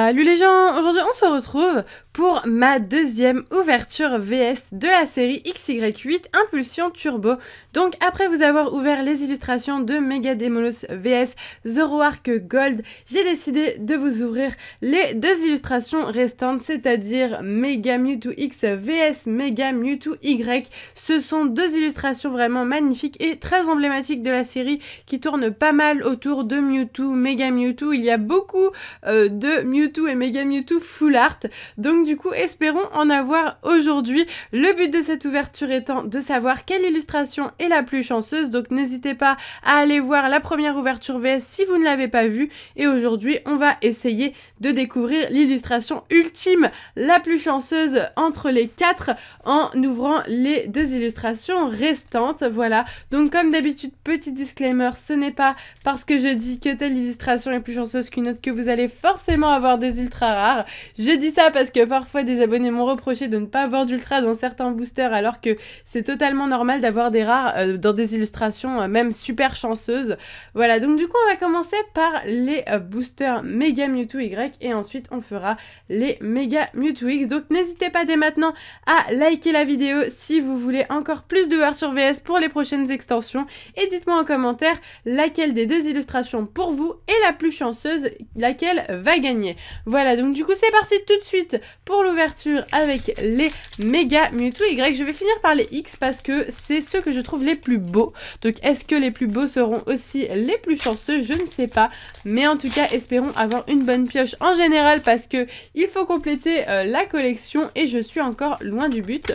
Salut les gens, aujourd'hui on se retrouve pour ma deuxième ouverture VS de la série XY8 Impulsion Turbo. Donc après vous avoir ouvert les illustrations de Megadémolos VS Zoroark Gold, j'ai décidé de vous ouvrir les deux illustrations restantes, c'est-à-dire Mega Mewtwo X VS Mega Mewtwo Y. Ce sont deux illustrations vraiment magnifiques et très emblématiques de la série qui tournent pas mal autour de Mewtwo, Mega Mewtwo. Il y a beaucoup de Mewtwo et Mega Mewtwo full art, donc du coup espérons en avoir aujourd'hui. Le but de cette ouverture étant de savoir quelle illustration est la plus chanceuse, donc n'hésitez pas à aller voir la première ouverture VS si vous ne l'avez pas vue, et aujourd'hui on va essayer de découvrir l'illustration ultime la plus chanceuse entre les quatre en ouvrant les deux illustrations restantes. Voilà, donc comme d'habitude, petit disclaimer, ce n'est pas parce que je dis que telle illustration est plus chanceuse qu'une autre que vous allez forcément avoir des ultras rares. Je dis ça parce que parfois des abonnés m'ont reproché de ne pas avoir d'ultra dans certains boosters, alors que c'est totalement normal d'avoir des rares dans des illustrations même super chanceuses. Voilà, donc du coup on va commencer par les boosters Mega Mewtwo Y et ensuite on fera les Mega Mewtwo X. Donc n'hésitez pas dès maintenant à liker la vidéo si vous voulez encore plus de sur VS pour les prochaines extensions, et dites-moi en commentaire laquelle des deux illustrations pour vous est la plus chanceuse, laquelle va gagner. Voilà, donc du coup c'est parti tout de suite pour l'ouverture avec les Mega Mewtwo Y. Je vais finir par les X parce que c'est ceux que je trouve les plus beaux. Donc est-ce que les plus beaux seront aussi les plus chanceux? Je ne sais pas, mais en tout cas espérons avoir une bonne pioche en général parce que il faut compléter la collection et je suis encore loin du but.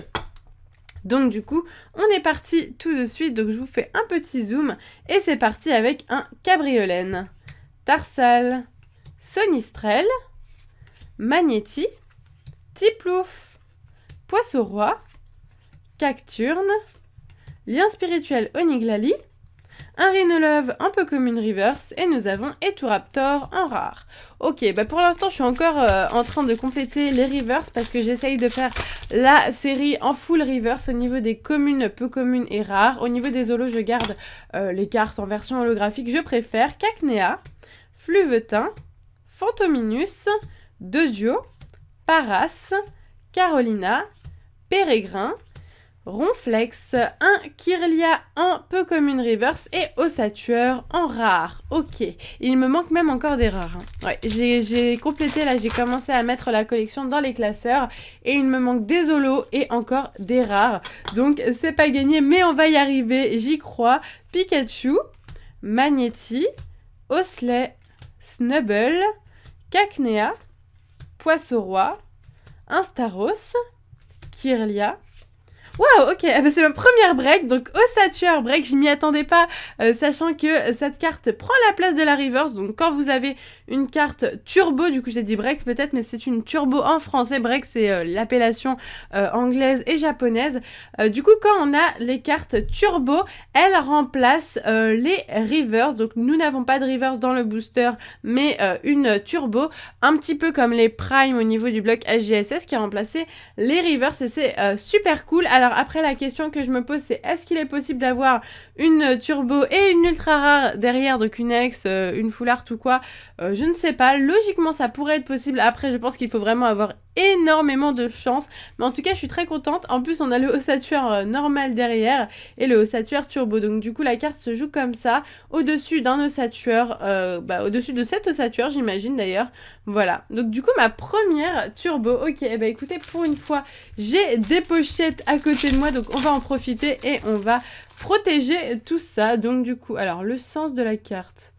Donc du coup, on est parti tout de suite, donc je vous fais un petit zoom, et c'est parti avec un Cabriolène, Tarsal, Sonistrel, Magnéti, Tiplouf, Poisson-Roi, Cacturne, Lien Spirituel Oniglali, un Rhinolove en peu commune reverse, et nous avons Eturaptor en rare. Ok, bah pour l'instant je suis encore en train de compléter les reverse parce que j'essaye de faire la série en full reverse au niveau des communes, peu communes et rares. Au niveau des holos, je garde les cartes en version holographique. Je préfère Cacnea, Fluvetin, Fantominus, Dodio, Paras, Carolina, Pérégrin, Ronflex, un Kirlia en peu commune reverse et Ossatueur en rare. Ok, il me manque même encore des rares. Hein. Ouais, j'ai complété, là j'ai commencé à mettre la collection dans les classeurs et il me manque des holos et encore des rares. Donc c'est pas gagné mais on va y arriver, j'y crois. Pikachu, Magnéti, Osley, Snubble, Cacnea, Poisson-Roi, Instaros, Kirlia. Waouh, ok, bah c'est ma première break, donc Ossatueur break, je m'y attendais pas, sachant que cette carte prend la place de la reverse, donc quand vous avez une carte turbo, du coup j'ai dit break peut-être, mais c'est une turbo en français, break c'est l'appellation anglaise et japonaise, du coup quand on a les cartes turbo, elles remplacent les reverse, donc nous n'avons pas de reverse dans le booster, mais une turbo, un petit peu comme les prime au niveau du bloc HGSS qui a remplacé les reverse, et c'est super cool. Alors après la question que je me pose c'est est-ce qu'il est possible d'avoir une turbo et une ultra rare derrière, donc une ex, une full art ou quoi, je ne sais pas, logiquement ça pourrait être possible, après je pense qu'il faut vraiment avoir énormément de chance, mais en tout cas je suis très contente. En plus on a le Ossatueur normal derrière et le Ossatueur turbo, donc du coup la carte se joue comme ça, au-dessus d'un Ossatueur, au-dessus de cet Ossatueur j'imagine d'ailleurs, voilà. Donc du coup ma première turbo, ok, bah écoutez, pour une fois j'ai des pochettes à côté de moi, donc on va en profiter et on va protéger tout ça. Donc du coup, alors le sens de la carte,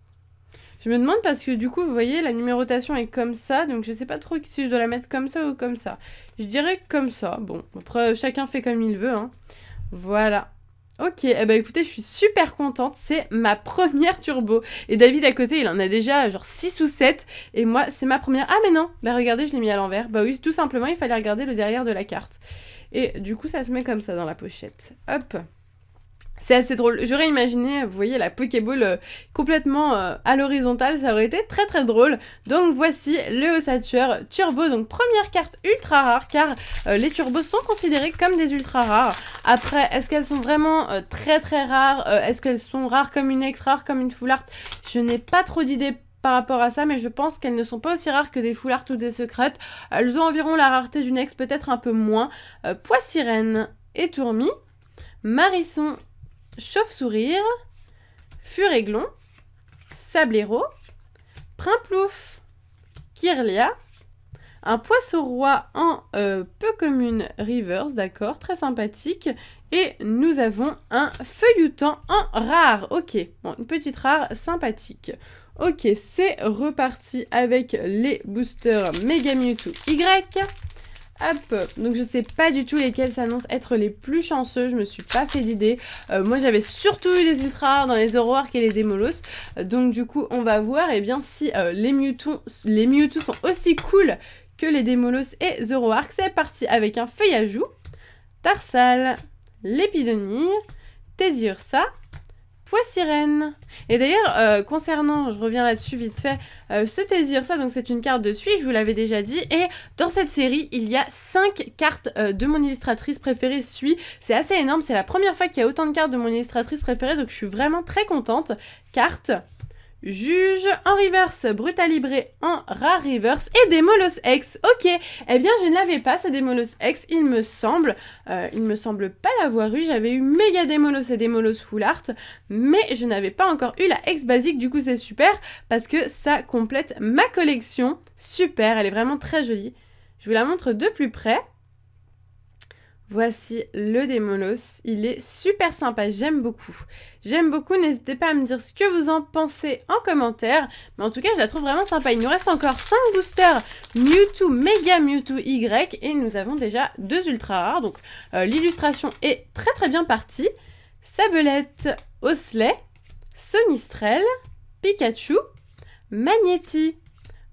je me demande parce que du coup vous voyez la numérotation est comme ça, donc je sais pas trop si je dois la mettre comme ça ou comme ça. Je dirais comme ça, bon après chacun fait comme il veut hein. Voilà. Ok, eh ben écoutez, je suis super contente, c'est ma première turbo. Et David à côté, il en a déjà genre 6 ou 7, et moi c'est ma première. Ah mais non, bah regardez, je l'ai mis à l'envers. Bah oui, tout simplement, il fallait regarder le derrière de la carte. Et du coup, ça se met comme ça dans la pochette. Hop. C'est assez drôle. J'aurais imaginé, vous voyez, la Pokéball complètement à l'horizontale, ça aurait été très très drôle. Donc voici le Ossatueur Turbo, donc première carte ultra rare, car les turbos sont considérés comme des ultra rares. Après, est-ce qu'elles sont vraiment très très rares? Est-ce qu'elles sont rares comme une ex, rares comme une full art? Je n'ai pas trop d'idées par rapport à ça, mais je pense qu'elles ne sont pas aussi rares que des full art ou des secrètes. Elles ont environ la rareté d'une ex, peut-être un peu moins. Poissirène et Tourmi, Marisson, Chauve-sourire, Furaiglon, Sablero, Primplouf, Kirlia, un Poisson-roi en peu commune reverse, d'accord, très sympathique. Et nous avons un Feuilleton en rare, ok, bon, une petite rare sympathique. Ok, c'est reparti avec les boosters Mega Mewtwo Y. Hop, donc je sais pas du tout lesquels s'annoncent être les plus chanceux, je me suis pas fait d'idée. Moi j'avais surtout eu les ultra rares dans les Zoroark et les Démolos. Donc du coup on va voir bien si les Mewtwo sont aussi cool que les Démolos et Zoroark. C'est parti avec un Feuillajou, Tarsal, Lépidonie, Teddiursa, Poissirène. Et d'ailleurs, concernant, je reviens là-dessus vite fait, ce Teddiursa, donc c'est une carte de Sui, je vous l'avais déjà dit, et dans cette série, il y a 5 cartes de mon illustratrice préférée Sui. C'est assez énorme, c'est la première fois qu'il y a autant de cartes de mon illustratrice préférée, donc je suis vraiment très contente. Carte, Juge en reverse, Brutalibré en rare reverse et Démolos X. Ok, eh bien je ne l'avais pas, ce Démolos X, il me semble pas l'avoir eu. J'avais eu méga Démolos et Démolos full art, mais je n'avais pas encore eu la X basique. Du coup c'est super parce que ça complète ma collection. Super, elle est vraiment très jolie. Je vous la montre de plus près. Voici le Démolos, il est super sympa, j'aime beaucoup. J'aime beaucoup, n'hésitez pas à me dire ce que vous en pensez en commentaire. Mais en tout cas, je la trouve vraiment sympa. Il nous reste encore 5 boosters Mewtwo, Mega Mewtwo Y. Et nous avons déjà 2 ultra rares. Donc l'illustration est très très bien partie. Sabelette, Osselet, Sonistrel, Pikachu, Magnéti,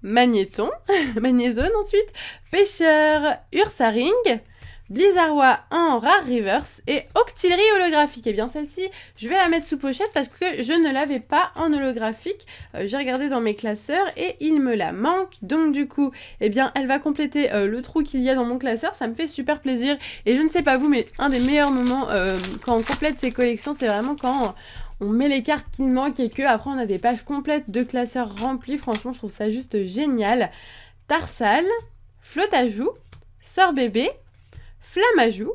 Magnéton, Magnézone ensuite, Pêcheur, Ursaring, Blizzardwa en rare reverse et Octillerie holographique. Et bien celle-ci, je vais la mettre sous pochette parce que je ne l'avais pas en holographique. J'ai regardé dans mes classeurs et il me la manque. Donc du coup, eh bien elle va compléter le trou qu'il y a dans mon classeur. Ça me fait super plaisir. Et je ne sais pas vous, mais un des meilleurs moments quand on complète ces collections, c'est vraiment quand on met les cartes qu'il manque et que après on a des pages complètes de classeurs remplis. Franchement, je trouve ça juste génial. Tarsal, Flotajou, Sorbébé, Flammajou,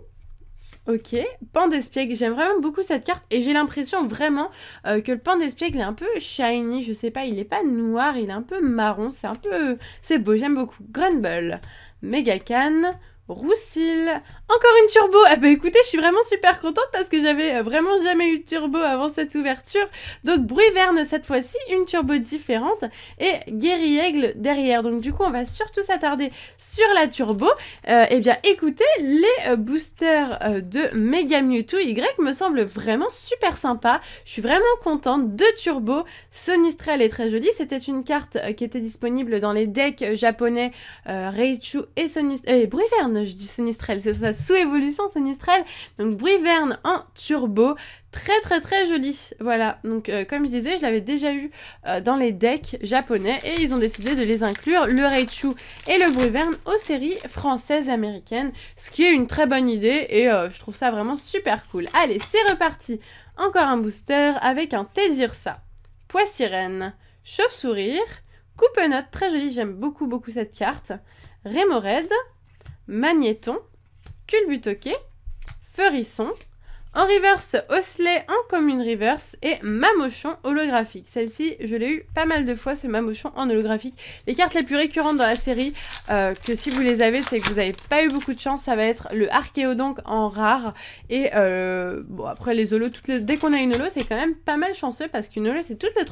ok, Pan d'Espiègle, j'aime vraiment beaucoup cette carte et j'ai l'impression vraiment que le Pan d'Espiègle est un peu shiny, je sais pas, il est pas noir, il est un peu marron, c'est beau, j'aime beaucoup. Grunbull, Megacan, Roussil, encore une turbo. Ah bah écoutez, je suis vraiment super contente parce que j'avais vraiment jamais eu de turbo avant cette ouverture. Donc Bruiverne cette fois-ci, une turbo différente et Guéri-Aigle derrière. Donc du coup, on va surtout s'attarder sur la turbo. Eh bien écoutez, les boosters de Mega Mewtwo Y me semblent vraiment super sympas. Je suis vraiment contente de turbo. Sonistrel est très jolie. C'était une carte qui était disponible dans les decks japonais Raichu et Bruiverne. Je dis Sonistrel, c'est sa sous-évolution Sonistrel. Donc Bruiverne en turbo, très très très joli. Voilà, donc comme je disais, je l'avais déjà eu dans les decks japonais et ils ont décidé de les inclure, le Raichu et le Bruiverne, aux séries françaises américaines, ce qui est une très bonne idée et je trouve ça vraiment super cool. Allez, c'est reparti. Encore un booster avec un Teddiursa, Poissirène, Chauve-sourire, Coupe-note, très jolie, j'aime beaucoup beaucoup cette carte, Rémoraid, Magnéton, Culbutoquet, Feurisson, en reverse Osselet en commune reverse et Mamochon holographique. Celle-ci, je l'ai eu pas mal de fois, ce Mamochon en holographique. Les cartes les plus récurrentes dans la série, que si vous les avez, c'est que vous n'avez pas eu beaucoup de chance, ça va être le Archéodonc en rare. Et bon, après les holos, dès qu'on a une holo, c'est quand même pas mal chanceux parce qu'une holo, c'est tous les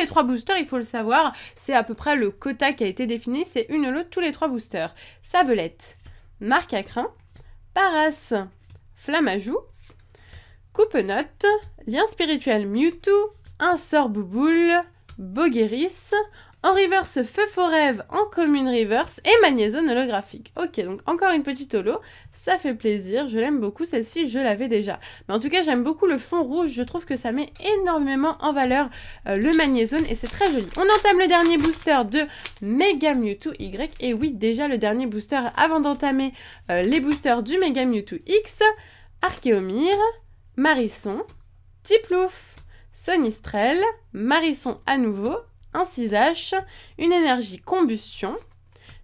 trois boosters, il faut le savoir. C'est à peu près le quota qui a été défini, c'est une holo tous les 3 boosters. Sabelette, Marcacrin, Paras, Flammajou, Coupe-note, Lien spirituel Mewtwo, un sort Bouboule, Bogueris, en reverse Feu Forêve en commune reverse et Magnézone holographique. Ok, donc encore une petite holo, ça fait plaisir, je l'aime beaucoup, celle-ci je l'avais déjà. Mais en tout cas j'aime beaucoup le fond rouge, je trouve que ça met énormément en valeur le Magnézone et c'est très joli. On entame le dernier booster de Mega Mewtwo Y, et oui déjà le dernier booster avant d'entamer les boosters du Mega Mewtwo X, Archéomir, Marisson, Tiplouf, Sonistrel, Marisson à nouveau, un 6H, une énergie combustion,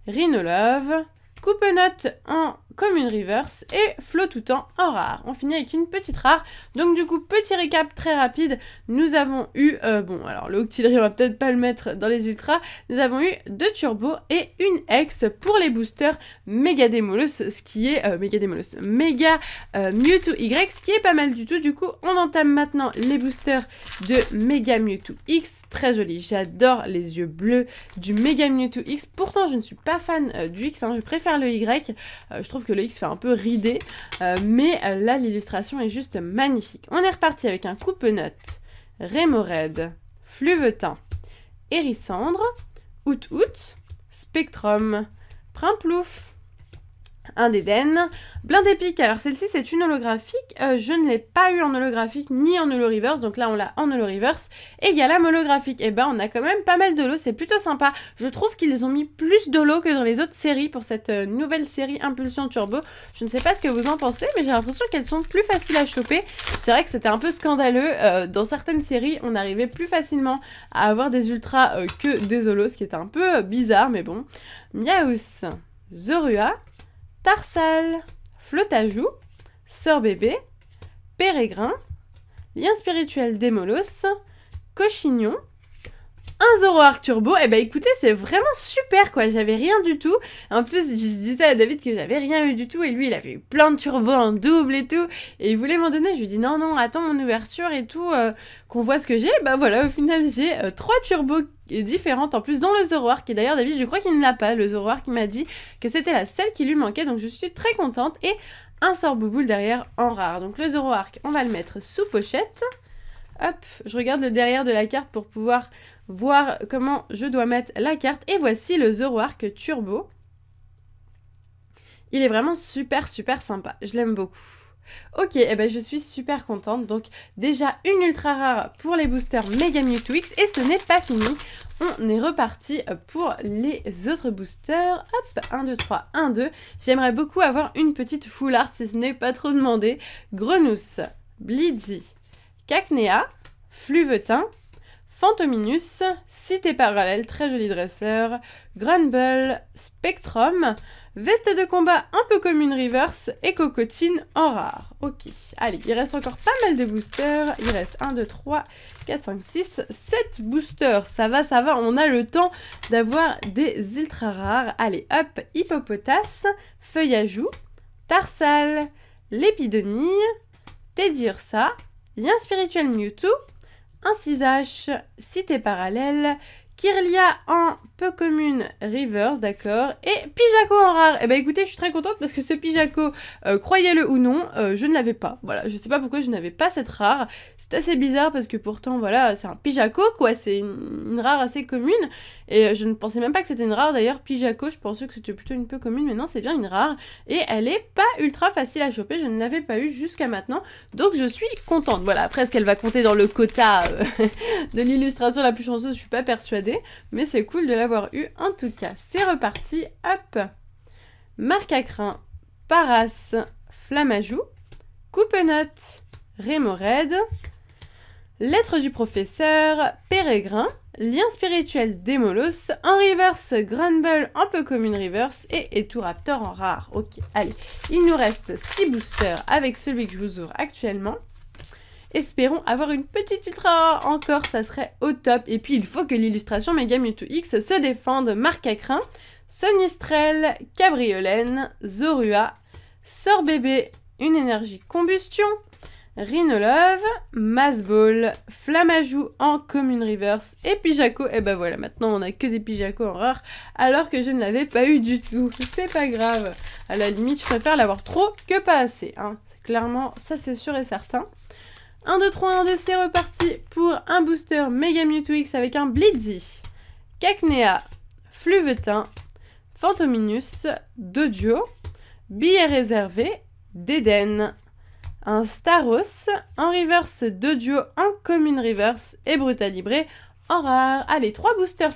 Rhinolove, Coupe-Note en commune reverse et Flot tout temps en rare. On finit avec une petite rare. Donc du coup, petit récap très rapide. Nous avons eu, bon alors le Octillery on va peut-être pas le mettre dans les ultras. Nous avons eu 2 turbos et une X pour les boosters Méga Démolos, ce qui est Méga Mewtwo Y, ce qui est pas mal du tout. Du coup, on entame maintenant les boosters de Méga Mewtwo X. Très joli, j'adore les yeux bleus du Méga Mewtwo X. Pourtant, je ne suis pas fan du X, hein. Je préfère le Y. Je trouve que le X fait un peu ridé, mais là l'illustration est juste magnifique. On est reparti avec un Coupe-Note, Rémorede, Fluvetin, Hérissandre, Out, Spectrum, Primplouf, un Dédenne, Blindépique. Alors celle-ci c'est une holographique, je ne l'ai pas eu en holographique ni en holo reverse, donc là on l'a en holo reverse. Et il y a la holographique, et ben on a quand même pas mal d'holo, c'est plutôt sympa. Je trouve qu'ils ont mis plus d'holo que dans les autres séries pour cette nouvelle série Impulsion Turbo. Je ne sais pas ce que vous en pensez, mais j'ai l'impression qu'elles sont plus faciles à choper. C'est vrai que c'était un peu scandaleux, dans certaines séries on arrivait plus facilement à avoir des ultras que des holos, ce qui était un peu bizarre, mais bon. Miaus, Zorua, Tarsal, Flotajou, Sœur Bébé, Pérégrin, Lien Spirituel d'Emolos, Cochignon, un Zoroark Turbo. Et bah écoutez, c'est vraiment super quoi, j'avais rien du tout. En plus, je disais à David que j'avais rien eu du tout et lui il avait eu plein de turbos en double et tout. Et il voulait m'en donner, je lui dis non, attends mon ouverture et tout, qu'on voit ce que j'ai. Bah voilà, au final j'ai 3 turbos différentes en plus, dont le Zoroark. Et d'ailleurs David, je crois qu'il ne l'a pas, le Zoroark, il m'a dit que c'était la seule qui lui manquait, donc je suis très contente. Et un Sorbouboule derrière en rare. Donc le Zoroark, on va le mettre sous pochette. Hop, je regarde le derrière de la carte pour pouvoir voir comment je dois mettre la carte. Et voici le Zoroark Turbo. Il est vraiment super sympa, je l'aime beaucoup. Ok, et ben je suis super contente. Donc déjà une ultra rare pour les boosters Méga Mewtwo X. Et ce n'est pas fini, on est reparti pour les autres boosters. Hop, 1, 2, 3, 1, 2. J'aimerais beaucoup avoir une petite full art si ce n'est pas trop demandé. Grenousse, Blitzy, Cacnea, Fluvetin, Fantominus, Cité Parallèle, très joli dresseur, Grumble, Spectrum, Veste de combat un peu comme une reverse et Cocotine en rare. Ok, allez, il reste encore pas mal de boosters. Il reste 1, 2, 3, 4, 5, 6, 7 boosters. Ça va, on a le temps d'avoir des ultra rares. Allez, hop, Hippopotas, Feuillajou, Tarsal, Lépidonie, Teddiursa, Lien Spirituel Mewtwo, un 6H, Cité Parallèle, Kirlia en peu commune reverse, d'accord, et Pijaco en rare. Et bah écoutez, je suis très contente parce que ce Pijaco, croyez-le ou non, je ne l'avais pas. Voilà, je sais pas pourquoi je n'avais pas cette rare. C'est assez bizarre parce que pourtant, voilà, c'est un Pijaco, quoi, c'est une rare assez commune. Et je ne pensais même pas que c'était une rare d'ailleurs, Pijaco, je pensais que c'était plutôt une peu commune, mais non, c'est bien une rare. Et elle est pas ultra facile à choper, je ne l'avais pas eu jusqu'à maintenant, donc je suis contente. Voilà, après, est-ce qu'elle va compter dans le quota de l'illustration la plus chanceuse, je suis pas persuadée, mais c'est cool de l'avoir eu en tout cas. C'est reparti, hop. Marcacrin, Paras, Flamajou, Coupe-Note, Rémorede, Lettre du Professeur, Pérégrin, Lien Spirituel d'Emolos, en reverse, Grumble en peu commune reverse et Eturaptor en rare. Ok, allez, il nous reste 6 boosters avec celui que je vous ouvre actuellement. Espérons avoir une petite ultra rare encore, ça serait au top. Et puis il faut que l'illustration Méga Mewtwo X se défende. Marcacrin, Sonistrel, Cabriolène, Zorua, Sœur Bébé, une énergie combustion, Rhinolove, Masball, Flamajou en commune reverse et Pijaco. Et ben voilà, maintenant on a que des Pijaco en rare alors que je ne l'avais pas eu du tout. C'est pas grave, à la limite je préfère l'avoir trop que pas assez, hein. Clairement, ça c'est sûr et certain. 1, 2, 3, 1, 2, c'est reparti pour un booster Méga Mewtwo X avec un Blitzy, Cacnea, Fluvetin, Fantominus, Doduo, Billet réservé, Dédenne, un Staros, en reverse Doduo, en commune reverse et Brutalibré en rare. Allez, 3 boosters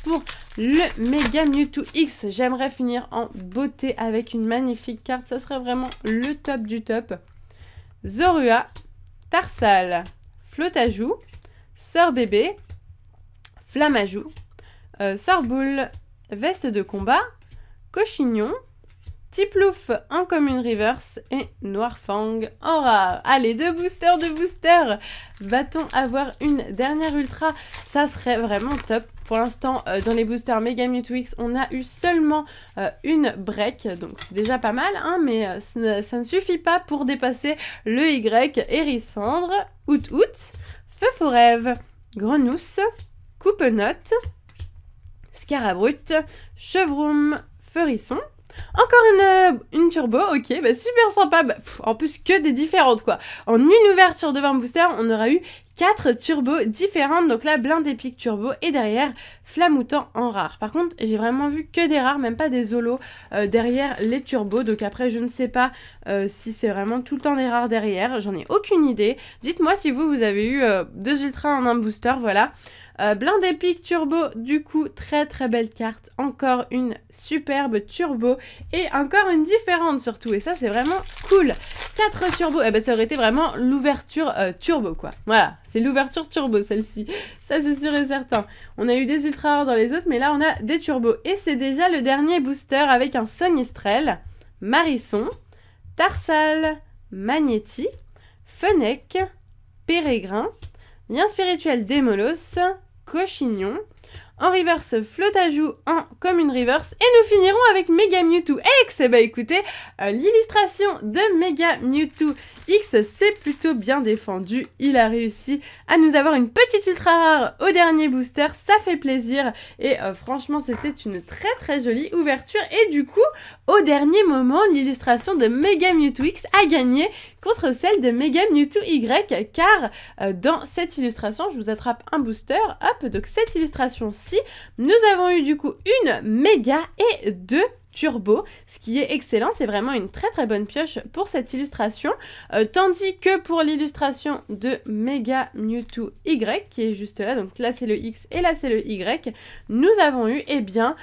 pour le Méga Mewtwo X. J'aimerais finir en beauté avec une magnifique carte, ça serait vraiment le top du top. Zorua, Tarsal, Flotajou, Sœur Bébé, Flamajou, Sorboule, Veste de combat, Cochignon, Tiplouf en commune reverse et Noirfang en rare. Allez, deux boosters. Va-t-on avoir une dernière ultra? Ça serait vraiment top. Pour l'instant, dans les boosters Mega Mewtwo X, on a eu seulement une break. Donc c'est déjà pas mal, hein, mais ça ne suffit pas pour dépasser le Y. Hérissandre, Out, Feu Rêve, Grenousse, Coupe-Note, Scarabrute, Chevroum, Feurisson. Encore une turbo, ok, bah super sympa, en plus que des différentes quoi. En une ouverture de 20 boosters, on aura eu 4 turbos différentes, donc là blinde épique turbo et derrière Flamoutant en rare. Par contre, j'ai vraiment vu que des rares, même pas des holos derrière les turbos, donc après je ne sais pas si c'est vraiment tout le temps des rares derrière, j'en ai aucune idée. Dites-moi si vous avez eu 2 ultras en un booster, voilà. Blinde épique turbo, du coup, très belle carte. Encore une superbe turbo et encore une différente surtout. Et ça, c'est vraiment cool. 4 turbos, eh ben, ça aurait été vraiment l'ouverture turbo, quoi. Voilà, c'est l'ouverture turbo, celle-ci. Ça, c'est sûr et certain. On a eu des ultra rares dans les autres, mais là, on a des turbos. Et c'est déjà le dernier booster avec un Sonistrel, Marisson, Tarsal, Magnéti, Fennec, Pérégrin, Lien spirituel d'Emolos, Cochignon, en reverse Flotajou en commune reverse et nous finirons avec Mega Mewtwo X. Et bah écoutez, l'illustration de Mega Mewtwo X s'est plutôt bien défendu, il a réussi à nous avoir une petite ultra rare au dernier booster, ça fait plaisir et franchement c'était une très jolie ouverture et du coup au dernier moment l'illustration de Mega Mewtwo X a gagné contre celle de Mega Mewtwo Y car dans cette illustration, je vous attrape un booster, hop, donc cette illustration-ci, nous avons eu du coup une méga et 2 turbo, ce qui est excellent, c'est vraiment une très bonne pioche pour cette illustration, tandis que pour l'illustration de Mega Mewtwo Y, qui est juste là, donc là c'est le X et là c'est le Y, nous avons eu, eh bien,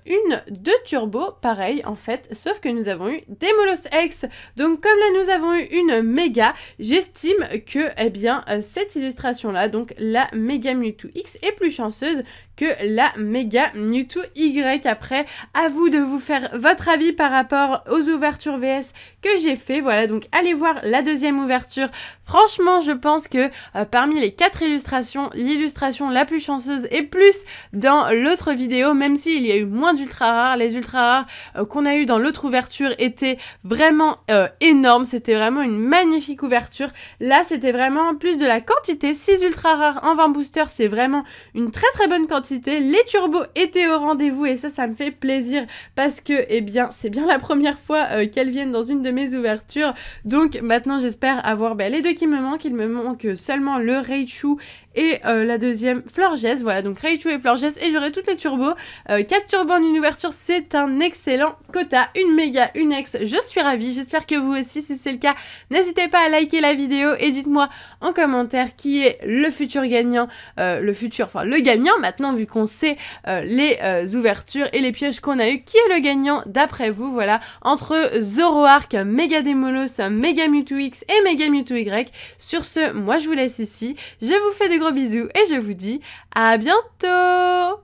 une 2 turbo, pareil en fait, sauf que nous avons eu des Molos X, donc comme là nous avons eu une méga, j'estime que, eh bien, cette illustration-là, donc la Mega Mewtwo X est plus chanceuse que la Mega Mewtwo Y. Après, à vous de vous faire votre avis par rapport aux ouvertures VS que j'ai fait. Voilà, donc allez voir la deuxième ouverture. Franchement, je pense que parmi les 4 illustrations, l'illustration la plus chanceuse est plus dans l'autre vidéo, même s'il y a eu moins d'ultra rares. Les ultra rares qu'on a eu dans l'autre ouverture étaient vraiment énormes. C'était vraiment une magnifique ouverture. Là, c'était vraiment plus de la quantité. 6 ultra rares en 20 boosters, c'est vraiment une très bonne quantité. Les turbos étaient au rendez-vous et ça me fait plaisir parce que, eh bien, c'est bien la première fois qu'elles viennent dans une de mes ouvertures. Donc maintenant, j'espère avoir les deux qui me manquent. Il me manque seulement le Raichu et la deuxième Florges. Voilà, donc Raichu et Florges et j'aurai toutes les turbos. 4 turbos en une ouverture, c'est un excellent quota. Une méga, une ex, je suis ravie. J'espère que vous aussi, si c'est le cas, n'hésitez pas à liker la vidéo et dites-moi en commentaire qui est le futur gagnant, le gagnant maintenant vu qu'on sait les ouvertures et les pièges qu'on a eu, qui est le gagnant d'après vous, voilà, entre Zoroark, Mega Demolos, Mega Mewtwo X et Mega Mewtwo Y. Sur ce, moi je vous laisse ici, je vous fais de gros bisous et je vous dis à bientôt.